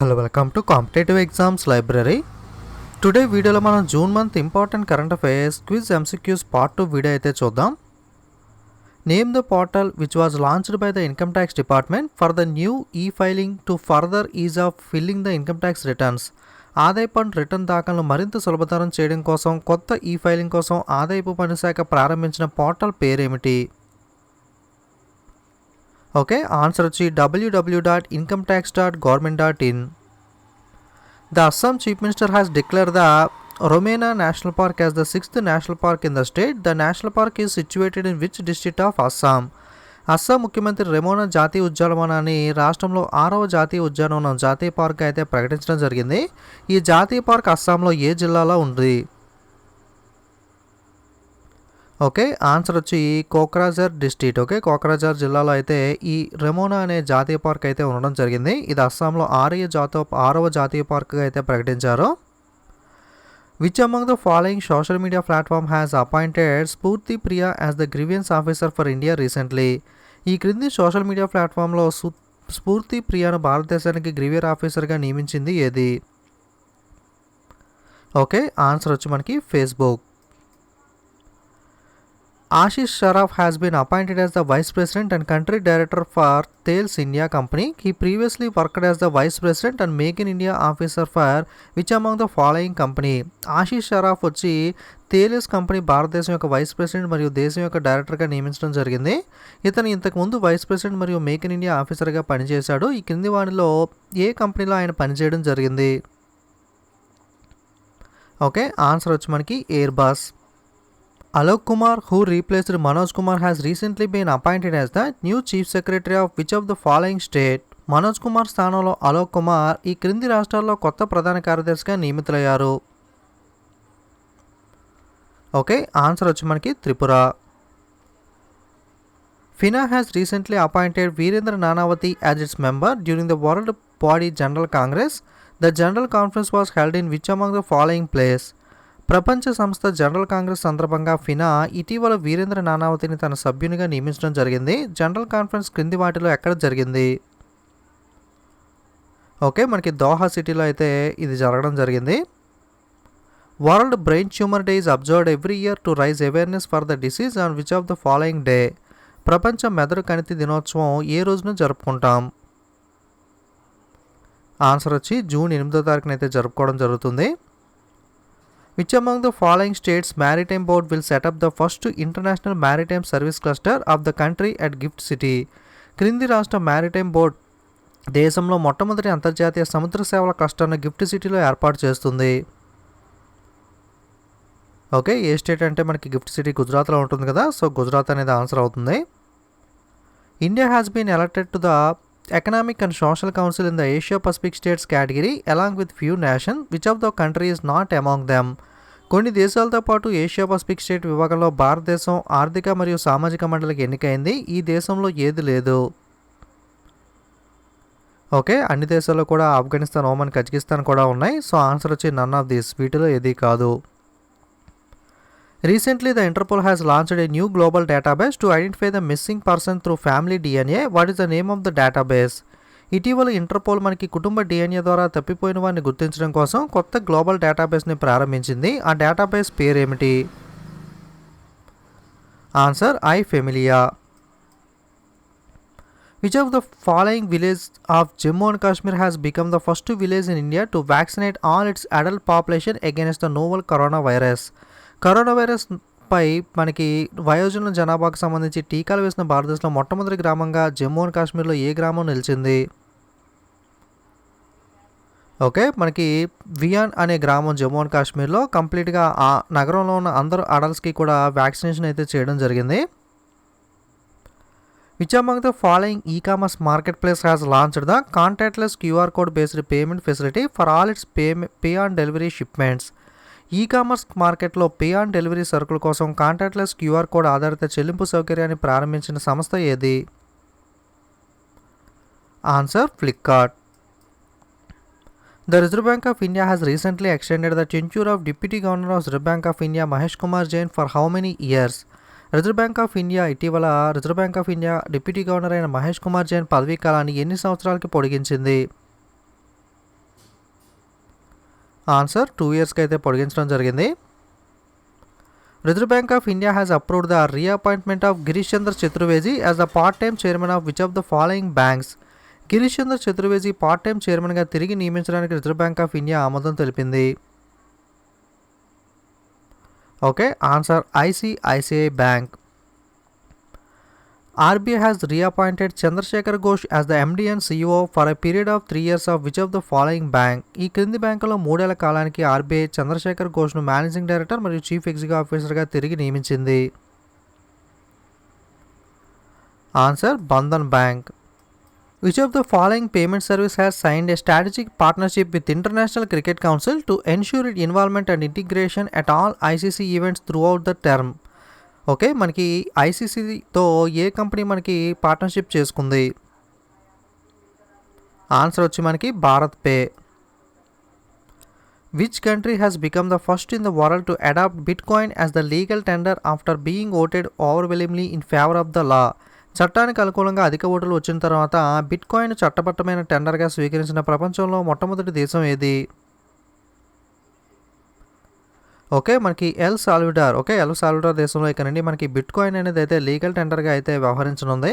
Hello welcome to competitive exams library. Today వీడియోలో మనం June month important current affairs quiz MCQs part 2 video అయితే చూద్దాం. Name the portal which was launched by the income tax department for the new e filing to further ease of filling the income tax returns. ఆదాయ పన్ను return దాఖలను మరింత సులభతరం చేయడం కోసం కొత్త ఈ ఫైలింగ్ కోసం ఆదాయపు పన్ను శాఖ ప్రారంభించిన పోర్టల్ పేరేమిటి? ఓకే, ఆన్సర్ వచ్చి www.incometax.government.in. The Assam Chief Minister has declared the Romena National Park as the 6th national park in the state. The national park is situated in which district of Assam? Assam ముఖ్యమంత్రి రెమోనా జాతీయ ఉద్యానవనాన్ని రాష్ట్రంలో 6వ జాతీయ ఉద్యానవనం జాతీయ park అయితే ప్రకటించడం జరిగింది. ఈ జాతీయ పార్క్ అస్సాంలో ఏ జిల్లాలో ఉంది? ఓకే, ఆన్సర్ వచ్చి కోక్రాఝార్ డిస్ట్రిక్ట్. ఓకే, కోక్రాఝార్ జిల్లాలో అయితే ఈ రెమోనా అనే జాతీయ పార్క్ అయితే ఉండడం జరిగింది. ఇది అస్సాంలో 6వ జాతీయ పార్క్గా అయితే ప్రకటించారు. Which among the following social media platform has appointed Spoorthi Priya as the grievance officer for India recently. ఈ క్రింది సోషల్ మీడియా ప్లాట్ఫామ్లో స్ఫూర్తి ప్రియాను భారతదేశానికి గ్రీవియర్ ఆఫీసర్గా నియమించింది ఏది? ఓకే, ఆన్సర్ వచ్చి మనకి Facebook. Ashish Sharaf has been appointed as the Vice President and Country Director for Thales India Company. He previously worked as the Vice President and Make in India Officer for which among the following company? Ashish Sharaf వచ్చి థేలస్ company భారతదేశం యొక్క vice president మరియు దేశం యొక్క డైరెక్టర్గా నియమించడం జరిగింది. ఇతను ఇంతకుముందు వైస్ ప్రెసిడెంట్ మరియు మేక్ ఇన్ ఇండియా ఆఫీసర్గా పనిచేశాడు. ఈ క్రింది వాటిలో ఏ కంపెనీలో ఆయన పనిచేయడం జరిగింది? ఓకే, ఆన్సర్ వచ్చి మనకి air bus. Alok Kumar, who replaced Manoj Kumar, has recently been appointed as the new Chief Secretary of which of the following state? Manoj Kumar స్థానంలో అలోక్ కుమార్ ఈ క్రింది రాష్ట్రాల్లో కొత్త ప్రధాన కార్యదర్శిగా నియమితులయ్యారు. ఓకే, ఆన్సర్ వచ్చి మనకి Tripura. FINA has recently appointed Virendra Nanavati as its member during the World Body General Congress. The General Conference was held in which among the following place? ప్రపంచ సంస్థ జనరల్ కాంగ్రెస్ సందర్భంగా ఫినా ఇటీవల వీరేంద్ర నానావతిని తన సభ్యునిగా నియమించడం జరిగింది. జనరల్ కాన్ఫరెన్స్ క్రింది వాటిలో ఎక్కడ జరిగింది? ఓకే, మనకి దోహా సిటీలో అయితే ఇది జరగడం జరిగింది. World brain tumour day is observed every year to raise awareness for the disease on which of the following day? ప్రపంచ మెదడు కణితి దినోత్సవం ఏ రోజున జరుపుకుంటాం? ఆన్సర్ వచ్చి జూన్ 8వ తారీఖున అయితే జరుపుకోవడం జరుగుతుంది. Which among the following states maritime board will set up the first international maritime service cluster of the country at Gift City? క్రింది రాష్ట్ర మారిటైమ్ బోర్డ్ దేశంలో మొట్టమొదటి అంతర్జాతీయ సముద్ర సేవల క్లస్టర్ను గిఫ్ట్ సిటీలో ఏర్పాటు చేస్తుంది. ఓకే, ఏ స్టేట్ అంటే మనకి గిఫ్ట్ సిటీ గుజరాత్లో ఉంటుంది కదా, సో గుజరాత్ అనేది ఆన్సర్ అవుతుంది. India has been elected to the Economic and Social Council in the Asia Pacific States category along with few nations. Which of the country is not among them? కొన్ని దేశాలతో పాటు Asia Pacific state విభాగంలో భారతదేశం ఆర్థిక మరియు సామాజిక మండలికి ఎన్నికైంది. ఈ దేశంలో ఏది లేదు? ఓకే, అన్ని దేశాల్లో కూడా ఆఫ్ఘనిస్తాన్, ఒమన్, కజకిస్తాన్ కూడా ఉన్నాయి. సో ఆన్సర్ వచ్చి నన్ ఆఫ్ దీస్, వీటిలో ఏది కాదు. Recently, the Interpol has launched a new global database to identify the missing person through family DNA. What is the name of the database? ఇటీవల interpole మనకి కుటుంబ DNA ద్వారా తప్పిపోయిన వారిని గుర్తించడం కోసం కొత్త గ్లోబల్ డేటాబేస్ని ప్రారంభించింది. ఆ డేటాబేస్ పేరేమిటి? Answer I Familia. Which of the following village of Jammu and Kashmir has become the first village in India to vaccinate all its adult population against the novel coronavirus? Coronavirus పై మనకి వయోజన జనాభాకు సంబంధించి టీకాలు వేసిన భారతదేశంలో మొట్టమొదటి గ్రామంగా జమ్మూ అండ్ కాశ్మీర్లో ఏ గ్రామం నిలిచింది? ఓకే, మనకి వియాన్ అనే గ్రామం జమ్మూ అండ్ కాశ్మీర్లో కంప్లీట్గా ఆ నగరంలో ఉన్న అందరు అడల్ట్స్కి కూడా వ్యాక్సినేషన్ అయితే చేయడం జరిగింది. Which among the following e-commerce market place has launched the contactless QR code based payment facility for all its pay on delivery shipments? E-commerce మార్కెట్లో పే ఆన్ డెలివరీ సరుకుల కోసం కాంటాక్ట్లెస్ QR కోడ్ ఆధారిత చెల్లింపు సౌకర్యాన్ని ప్రారంభించిన సంస్థ ఏది? Answer Flipkart. The Reserve Bank of India has recently extended the tenure of deputy governor of Reserve Bank of India Mahesh Kumar Jain for how many years? Reserve Bank of India ఇటీవల Reserve Bank of India deputy governor అయిన మహేష్ కుమార్ జైన్ పదవీ కాలాన్ని ఎన్ని సంవత్సరాలకి పొడిగించింది? Answer 2 ఇయర్స్కి అయితే పొడిగించడం జరిగింది. Reserve Bank of India has approved the reappointment of Girish Chandra Chaturvedi as the part time chairman of which of the following banks. Girish Chandra Chaturvedi part time చైర్మన్గా తిరిగి నియమించడానికి రిజర్వ్ బ్యాంక్ ఆఫ్ ఇండియా ఆమోదం తెలిపింది. Okay, answer ICICI bank. RBI has reappointed Chandrasekhar Ghosh as the MD and CEO for a period of 3 years of which of the following bank. ఈ క్రింది బ్యాంకులో 3 ఏళ్ల కాలానికి RBI Chandrasekhar ఘోష్ను managing director మరియు chief executive ఆఫీసర్గా తిరిగి నియమించింది. Answer Bandhan bank. Which of the following payment service has signed a strategic partnership with International Cricket Council to ensure its involvement and integration at all ICC events throughout the term? Okay, మనకి ఐసీసీతో ఏ company మనకి partnership చేసుకుంది? Answer వచ్చి మనకి BharatPe. Which country has become the first in the world to adopt bitcoin as the legal tender after being voted overwhelmingly in favour of the law. చట్టానికి అనుకూలంగా అధిక ఓటులు వచ్చిన తర్వాత బిట్ కాయిన్ చట్టబద్ధమైన టెండర్గా స్వీకరించిన ప్రపంచంలో మొట్టమొదటి దేశం ఏది? ఓకే, మనకి El Salvador. Okay, El Salvador దేశంలో ఇక్కడ నుండి మనకి బిట్ కాయిన్ అనేది అయితే లీగల్ టెండర్గా అయితే వ్యవహరించనుంది.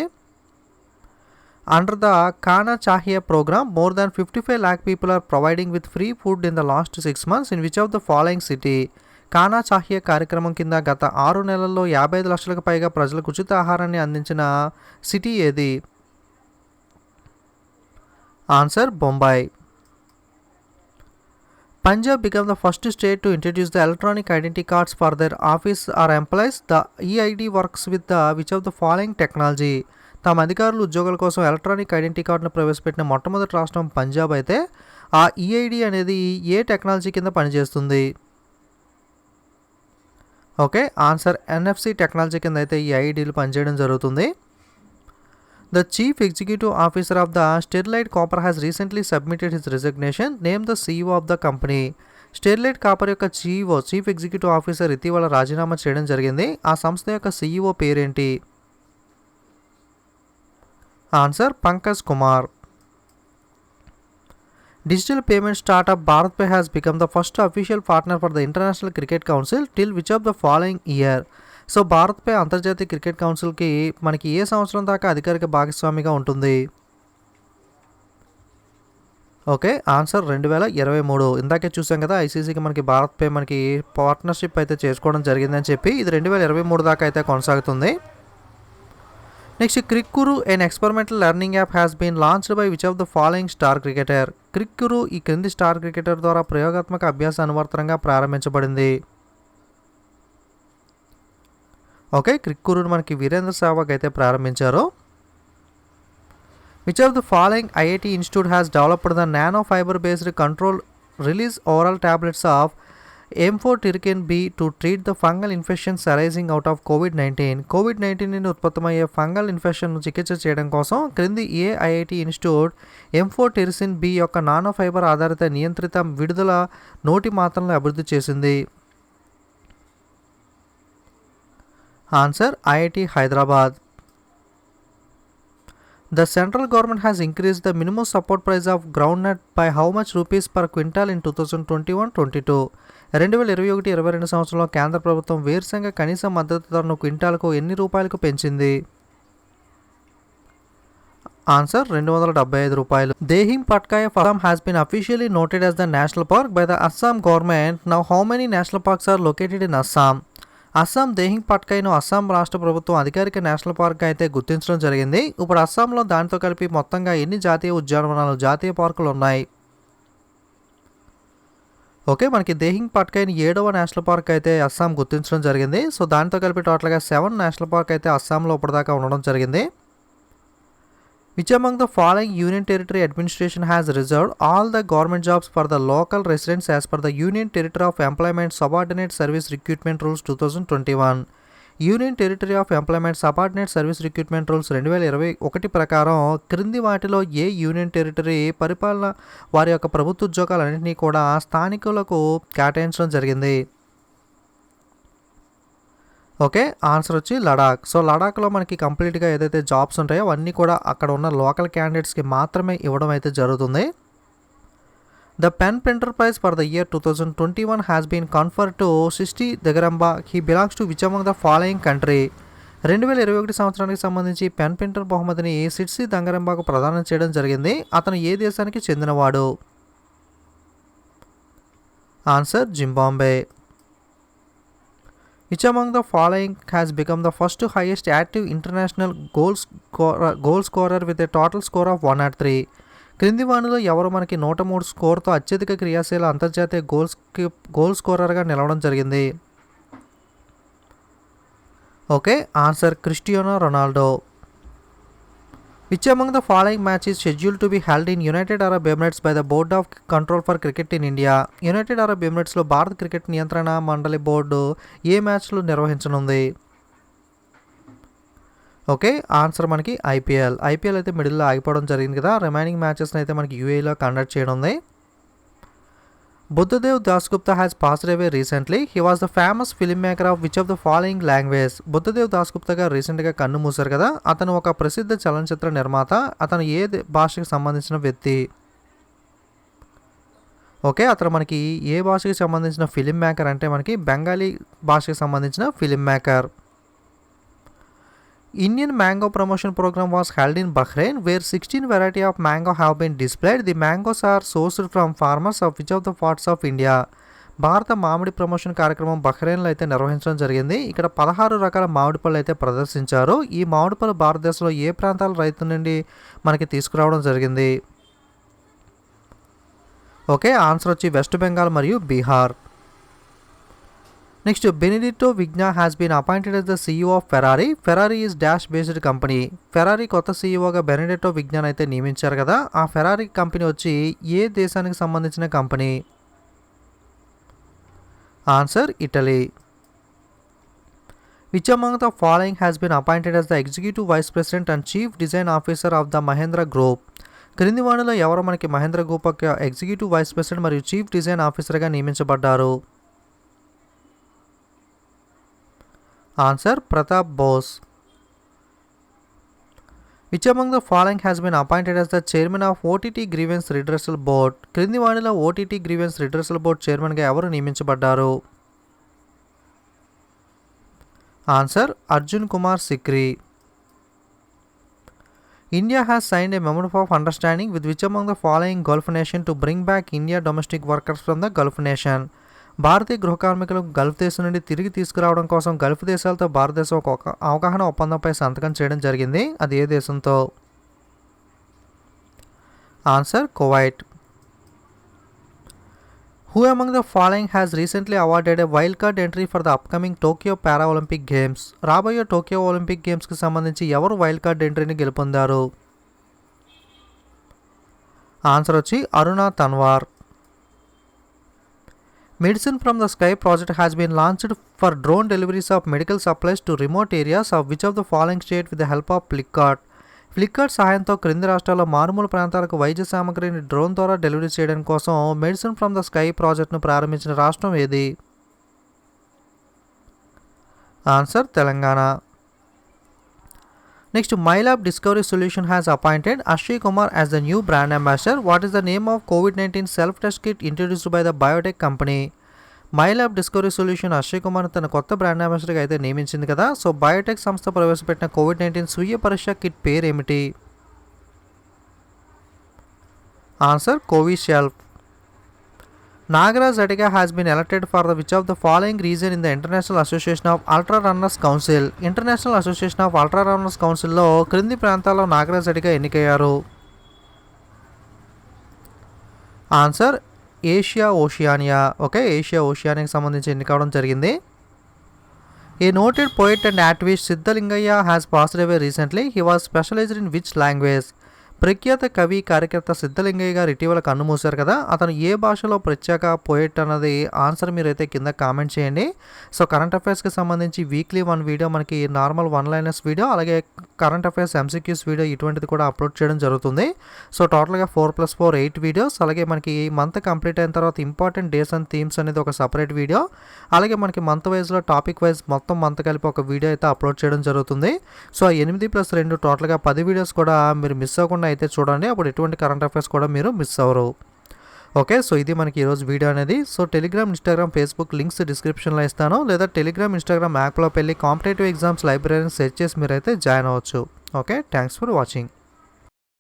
Under the Khana Chahiye programme more than 55 lakh people are providing with free food in the last 6 months in which of the following city. Khana Chahiye కార్యక్రమం కింద గత 6 నెలల్లో 55 లక్షలకు పైగా ప్రజలకు ఉచిత ఆహారాన్ని అందించిన సిటీ ఏది? Answer Bombay. Punjab became the first state to introduce the electronic identity cards for their office or employees. The EID works with the which of the following technology? తమ అధికారులు ఉద్యోగుల కోసం ఎలక్ట్రానిక్ ఐడెంటిటీ కార్డును ప్రవేశపెట్టిన మొట్టమొదటి రాష్ట్రం పంజాబ్ అయితే ఆ ఈఐడి అనేది ఏ టెక్నాలజీ కింద పనిచేస్తుంది? ఓకే, ఆన్సర్ NFC టెక్నాలజీ కింద అయితే ఈ ఐడీలు పనిచేయడం జరుగుతుంది. The Chief Executive Officer of the Sterlite Copper has recently submitted his resignation. Name the CEO of the company. Sterlite copper యొక్క CEO చీఫ్ ఎగ్జిక్యూటివ్ ఆఫీసర్ ఇటీవల రాజీనామా చేయడం జరిగింది. ఆ సంస్థ యొక్క CEO పేరేంటి? Answer Pankaj Kumar. Digital payment startup BharatPe has become the first official partner for the International Cricket Council till which of the following year? So Bharat pay అంతర్జాతీయ క్రికెట్ కౌన్సిల్కి మనకి ఏ సంవత్సరం దాకా అధికారిక భాగస్వామిగా ఉంటుంది? Okay, answer 2023. ఇందాకే చూసాం కదా ఐసీసీకి మనకి భారత్ పే మనకి పార్ట్నర్షిప్ అయితే చేసుకోవడం జరిగిందని చెప్పి. ఇది 2023 దాకా అయితే కొనసాగుతుంది. Next, CricKuru an experimental learning app has been launched by which of the following star cricketer. CricKuru ఈ క్రింది స్టార్ క్రికెటర్ ద్వారా ప్రయోగాత్మక అభ్యాస అనువర్తనంగా ప్రారంభించబడింది. ఓకే, క్రిక్కురుని మనకి వీరేంద్ర సెహ్వాగ్ అయితే ప్రారంభించారు. Which of the following IIT institute has developed the nano fibre based control release oral tablets of M4-Tirken B to treat the fungal infections arising out of COVID-19. COVID-19 నుండి ఉత్పత్తమయ్యే fungal ఇన్ఫెక్షన్ను చికిత్స చేయడం కోసం క్రింది ఏ IIT institute M4-Tirken B యొక్క nano fibre ఆధారిత నియంత్రిత విడుదల నోటి మాత్రలను అభివృద్ధి చేసింది? Answer IIT Hyderabad. The central government has increased the minimum support price of groundnut by how much rupees per quintal in 2021-22? 2021-22 సంవత్సరంలో కేంద్ర ప్రభుత్వం వేరుశనగ కనీస మద్దతు ధరను క్వింటాల్కు ఎన్ని రూపాయలకు పెంచింది? ఆన్సర్ 275 రూపాయలు. దేహిం పట్కాయ Assam has been officially noted as the national park by the Assam government. Now how many national parks are located in Assam? Assam దేహిం పట్కాయను Assam రాష్ట్ర ప్రభుత్వం అధికారిక నేషనల్ పార్క్గా అయితే గుర్తించడం జరిగింది. ఇప్పుడు అస్సాంలో దానితో కలిపి మొత్తంగా ఎన్ని జాతీయ ఉద్యానవనాలు, జాతీయ పార్కులు ఉన్నాయి? ఓకే, మనకి దేహిం పట్కాయని 7వ నేషనల్ పార్క్ అయితే అస్సాం గుర్తించడం జరిగింది. సో దానితో కలిపి టోటల్గా 7 నేషనల్ పార్క్ అయితే అస్సాంలో ఇప్పటిదాకా ఉండడం జరిగింది. Which among the following Union Territory Administration has reserved all the government jobs for the local residents as per the Union Territory of Employment Subordinate Service Recruitment Rules 2021? Union territory of employment subordinate service recruitment rules 2021 ప్రకారం క్రింది వాటిలో A union territory పరిపాలన వారి యొక్క ప్రభుత్వ ఉద్యోగాలన్నింటినీ కూడా స్థానికులకు కేటాయించడం జరిగింది? ఓకే, ఆన్సర్ వచ్చి లడాక్. సో లడాక్లో మనకి కంప్లీట్గా ఏదైతే జాబ్స్ ఉంటాయో అవన్నీ కూడా అక్కడ ఉన్న లోకల్ క్యాండిడేట్స్కి మాత్రమే ఇవ్వడం అయితే జరుగుతుంది. The Pen Printer Prize for the year 2021 has been conferred to Srishti Dagaramba. He belongs to which among the following country? 2021 సంవత్సరానికి సంబంధించి పెన్ ప్రింటర్ బహుమతిని సిడ్సీ దంగరంబాకు ప్రదానం చేయడం జరిగింది. అతను ఏ దేశానికి చెందినవాడు? Answer Zimbabwe. Which among the following has become the first highest active international goal scorer with a total score of 103? క్రింది వాణిలో ఎవరు మనకి 103 స్కోర్తో అత్యధిక క్రియాశీల అంతర్జాతీయ గోల్ స్కోరర్గా నిలవడం జరిగింది? Okay, answer Cristiano Ronaldo. Which among the following match is scheduled to be held in United Arab Emirates by the Board of Control for Cricket in India? United Arab ఎమిరేట్స్లో భారత క్రికెట్ నియంత్రణ మండలి board ఏ మ్యాచ్లు నిర్వహించనుంది? Okay, answer మనకి IPL అయితే మిడిల్లో ఆగిపోవడం జరిగింది కదా. రిమైనింగ్ మ్యాచెస్ని అయితే మనకి యూఏలో కండక్ట్ చేయడం ఉంది. Buddhadev Dasgupta has passed away recently. He was the famous film maker of which of the following language? Buddhadev Dasgupta గారు రీసెంట్గా కన్ను మూశారు కదా. అతను ఒక ప్రసిద్ధ చలనచిత్ర నిర్మాత. అతను ఏ భాషకి సంబంధించిన వ్యక్తి? ఓకే, అతను మనకి ఏ భాషకి సంబంధించిన ఫిలిం మేకర్ అంటే మనకి బెంగాలీ భాషకి సంబంధించిన film maker. Indian mango promotion program was held in Bahrain where 16 variety of mango have been displayed. The mangoes are sourced from farmers of which of the parts of India? భారత మామిడి promotion కార్యక్రమం బహ్రెయిన్లో అయితే నిర్వహించడం జరిగింది. ఇక్కడ 16 రకాల మామిడి పళ్ళు అయితే ప్రదర్శించారు. ఈ మామిడి పళ్ళు భారతదేశంలో ఏ ప్రాంతాల రైతు నుండి మనకి తీసుకురావడం జరిగింది? ఓకే, ఆన్సర్ వచ్చి వెస్ట్ బెంగాల్ మరియు Bihar. Next, Benedetto Vigna has been appointed as the CEO of Ferrari. Ferrari is dash based company. Ferrari కొత్త సీఈఓగా బెనిడిటో విగ్నాన్ అయితే నియమించారు కదా. ఆ ఫెరారీ కంపెనీ వచ్చి ఏ దేశానికి సంబంధించిన company? Answer Italy. Which among the following has been appointed as the Executive Vice President and Chief Design Officer of the Mahindra Group? క్రింది వాణిలో ఎవరు మనకి మహేంద్ర గ్రూప్ యొక్క ఎగ్జిక్యూటివ్ వైస్ ప్రెసిడెంట్ మరియు చీఫ్ డిజైన్ ఆఫీసర్గా నియమించబడ్డారు? Answer Pratap Bose. Which among the following has been appointed as the chairman of OTT Grievance Redressal Board? క్రింది వాణిలో OTT Grievance Redressal Board చైర్మన్గా ఎవరు నియమించబడ్డారు? Answer Arjun Kumar Sikri. India has signed a memorandum of understanding with which among the following Gulf nation to bring back India domestic workers from the Gulf nation? భారతీయ గృహ కార్మికులకు Gulf దేశం నుండి తిరిగి తీసుకురావడం కోసం గల్ఫ్ దేశాలతో భారతదేశం ఒక అవగాహన ఒప్పందంపై సంతకం చేయడం జరిగింది. అది ఏ దేశంతో? Answer Kuwait. Who among the following has recently awarded a wild card entry for the upcoming Tokyo Paralympic Games? రాబోయే టోక్యో ఒలింపిక్ గేమ్స్కి సంబంధించి ఎవరు వైల్డ్ కార్డ్ ఎంట్రీని గెలుపొందారు? ఆన్సర్ వచ్చి అరుణ Tanwar. Medicine from the Sky project has been launched for drone deliveries of medical supplies to remote areas of which of the following state with the help of Flipkart? Flipkart సహాయంతో క్రింది రాష్ట్రాల్లో మారుమూల ప్రాంతాలకు వైద్య సామగ్రిని drone ద్వారా delivery చేయడం కోసం మెడిసిన్ ఫ్రమ్ ద స్కై ప్రాజెక్ట్ను ప్రారంభించిన రాష్ట్రం ఏది? Answer Telangana. Next, Mylab Discovery Solution has appointed Akshay Kumar as the new brand ambassador. What is the name of COVID-19 self test kit introduced by the biotech company? Mylab Discovery Solution Akshay Kumar తన కొత్త brand అంబాసిడర్గా అయితే నియమించింది కదా. So Biotech సంస్థ ప్రవేశపెట్టిన COVID-19 స్వీయ పరీక్ష kit పేరు ఏమిటి? Answer Covishield. Nagaraj Adiga has been elected for the which of the following reason in the International Association of Ultra Runners Council? International Association of Ultra Runners Council లో క్రింది ప్రాంతాల్లో నాగరాజ్ అడిగా ఎన్నికయ్యారు? Answer Asia Oceania. Okay, Asia ఓషియానియాకి సంబంధించి ఎన్నికవడం జరిగింది. A noted poet and activist Siddalingaiah has passed away recently. He was specialised in which language? ప్రఖ్యాత కవి కార్యకర్త సిద్ధలింగయ్య గారు ఇటీవల కన్నుమూశారు కదా. అతను ఏ భాషలో ప్రత్యేక పోయిట్ అన్నది ఆన్సర్ మీరైతే కింద కామెంట్ చేయండి. సో కరెంట్ అఫైర్స్కి సంబంధించి వీక్లీ 1 వీడియో మనకి నార్మల్ 1 లైనర్స్ వీడియో, అలాగే కరెంట్ అఫైర్స్ MCQs వీడియో ఇటువంటిది కూడా అప్లోడ్ చేయడం జరుగుతుంది. సో టోటల్గా 4+4 8 వీడియోస్. అలాగే మనకి మంత్ కంప్లీట్ అయిన తర్వాత ఇంపార్టెంట్ డేస్ అండ్ థీమ్స్ అనేది ఒక సపరేట్ వీడియో, అలాగే మనకి మంత్ వైజ్లో టాపిక్ వైజ్ మొత్తం మంత్ కలిపి ఒక వీడియో అయితే అప్లోడ్ చేయడం జరుగుతుంది. సో 8+2 టోటల్గా 10 వీడియోస్ కూడా మీరు మిస్ అవ్వకుండా అయితే చూడండి. అప్పుడు ఎటువంటి కరెంట్ అఫైర్స్ కూడా మీరు మిస్ అవ్వరు. ఓకే. సో ఇది మనకి ఈరోజు వీడియో అనేది. So Telegram, Instagram, Facebook links డిస్క్రిప్షన్‌లో ఇస్తాను. లేదా టెలిగ్రామ్, ఇన్‌స్టాగ్రామ్ యాప్‌లోకి వెళ్లి కాంపిటేటివ్ ఎగ్జామ్స్ లైబ్రరీని సెర్చ్ చేసి మీరైతే జాయిన్ అవ్వచ్చు. ఓకే. Thanks for watching.